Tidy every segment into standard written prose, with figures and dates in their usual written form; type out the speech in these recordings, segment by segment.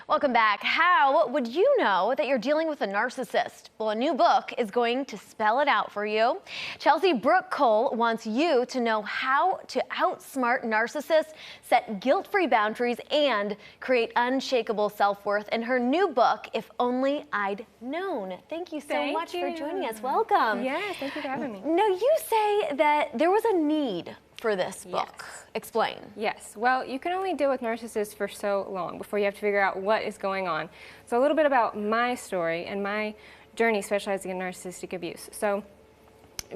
Welcome back. How would you know that you're dealing with a narcissist? Well, a new book is going to spell it out for you. Chelsea Brooke Cole wants you to know how to outsmart narcissists, set guilt-free boundaries, and create unshakable self-worth in her new book, If Only I'd Known. Thank you so much for joining us. Welcome. Yes, thank you for having me. Now, you say that there was a need for this book. Yes. Explain. Yes, well, you can only deal with narcissists for so long before you have to figure out what is going on. So a little bit about my story and my journey specializing in narcissistic abuse. So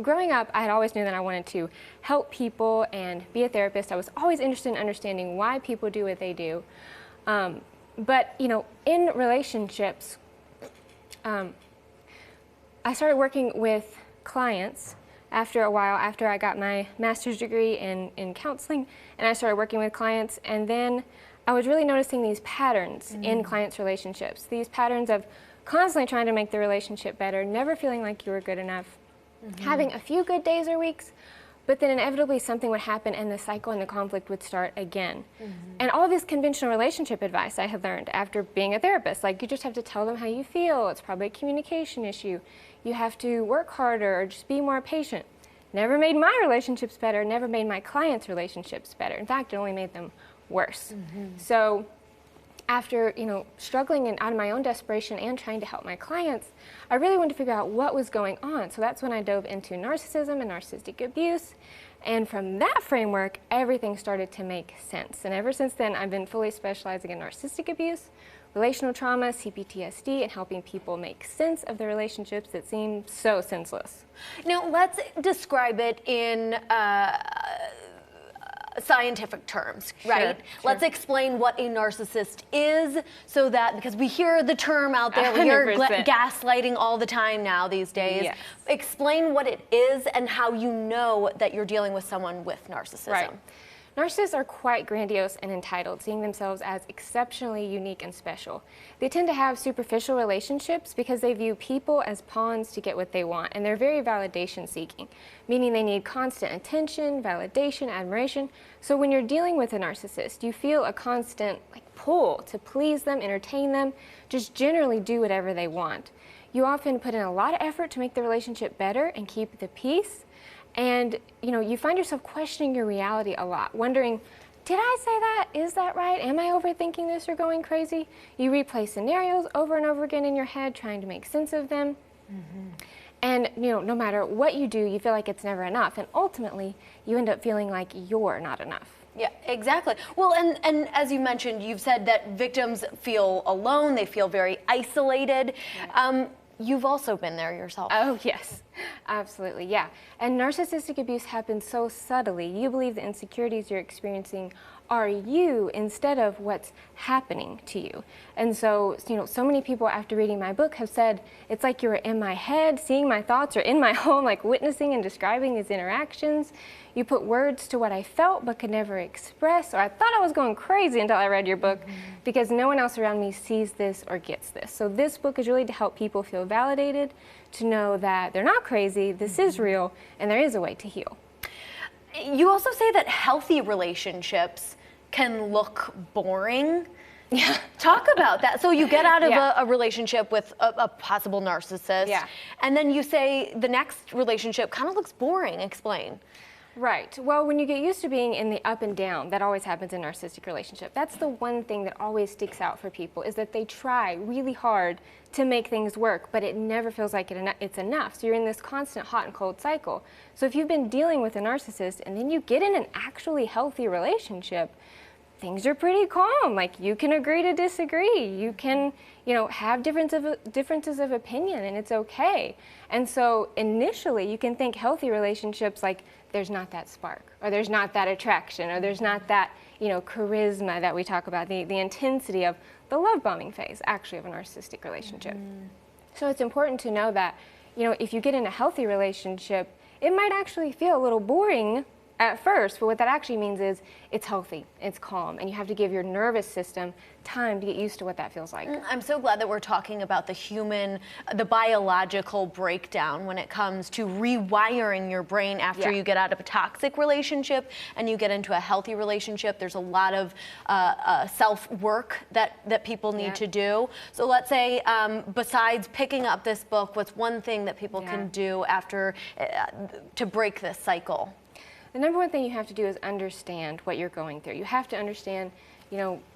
growing up, I had always knew that I wanted to help people and be a therapist. I was always interested in understanding why people do what they do. But, you know, in relationships, I started working with clients after a while, after I got my master's degree in counseling, and I started working with clients, and then I was really noticing these patterns in clients' relationships, these patterns of constantly trying to make the relationship better, never feeling like you were good enough, having a few good days or weeks, but then inevitably something would happen and the cycle and the conflict would start again. And all this conventional relationship advice I had learned after being a therapist, like you just have to tell them how you feel, it's probably a communication issue, you have to work harder or just be more patient. Never made my relationships better, never made my clients' relationships better. In fact, it only made them worse. So after, struggling and out of my own desperation and trying to help my clients, I really wanted to figure out what was going on. So that's when I dove into narcissism and narcissistic abuse. And from that framework, everything started to make sense. And ever since then, I've been fully specializing in narcissistic abuse, relational trauma, CPTSD, and helping people make sense of the relationships that seem so senseless. Now, let's describe it in scientific terms, right? Sure. Let's explain what a narcissist is, so that, because we hear the term out there, we hear 100%. gaslighting all the time now these days. Yes. Explain what it is and how you know that you're dealing with someone with narcissism. Right. Narcissists are quite grandiose and entitled, seeing themselves as exceptionally unique and special. They tend to have superficial relationships because they view people as pawns to get what they want, and they're very validation seeking, meaning they need constant attention, validation, admiration. So when you're dealing with a narcissist, you feel a constant pull to please them, entertain them, just generally do whatever they want. You often put in a lot of effort to make the relationship better and keep the peace. And, you find yourself questioning your reality a lot, wondering, did I say that? Is that right? Am I overthinking this or going crazy? You replay scenarios over and over again in your head, trying to make sense of them. And, no matter what you do, you feel like it's never enough. And ultimately, you end up feeling like you're not enough. Yeah, exactly. Well, and as you mentioned, you've said that victims feel alone, they feel very isolated. Right. You've also been there yourself. Oh, yes, absolutely, yeah. And narcissistic abuse happens so subtly. You believe the insecurities you're experiencing are you instead of what's happening to you. And so, so many people after reading my book have said, it's like you were in my head, seeing my thoughts, or in my home, like witnessing and describing these interactions. You put words to what I felt but could never express, or I thought I was going crazy until I read your book, because no one else around me sees this or gets this. So this book is really to help people feel validated, to know that they're not crazy, this is real, and there is a way to heal. You also say that healthy relationships can look boring. Yeah. Talk about that. So you get out of a relationship with a possible narcissist, and then you say the next relationship kind of looks boring. Explain. Right. Well, when you get used to being in the up and down, that always happens in a narcissistic relationship. That's the one thing that always sticks out for people, is that they try really hard to make things work, but it never feels like it's enough. So you're in this constant hot and cold cycle. So if you've been dealing with a narcissist and then you get in an actually healthy relationship, things are pretty calm. Like, you can agree to disagree. You can, have differences of opinion, and it's okay. And so initially you can think healthy relationships like there's not that spark, or there's not that attraction, or there's not that, charisma that we talk about, the intensity of the love bombing phase, actually, of a narcissistic relationship. So it's important to know that, if you get in a healthy relationship, it might actually feel a little boring at first, but what that actually means is it's healthy, it's calm, and you have to give your nervous system time to get used to what that feels like. I'm so glad that we're talking about the biological breakdown when it comes to rewiring your brain after you get out of a toxic relationship and you get into a healthy relationship. There's a lot of self-work that people need to do. So let's say, besides picking up this book, what's one thing that people can do after to break this cycle? The number one thing you have to do is understand what you're going through. You have to understand,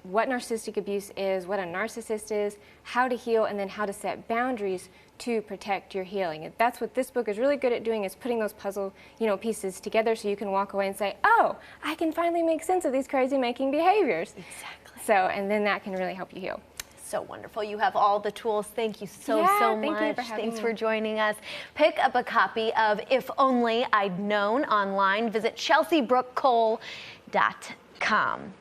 what narcissistic abuse is, what a narcissist is, how to heal, and then how to set boundaries to protect your healing. And that's what this book is really good at doing, is putting those puzzle, pieces together so you can walk away and say, oh, I can finally make sense of these crazy making behaviors. Exactly. So, and then that can really help you heal. So wonderful. You have all the tools. Thank you so much. Thanks for joining us. Pick up a copy of If Only I'd Known online. Visit chelseabrookcole.com.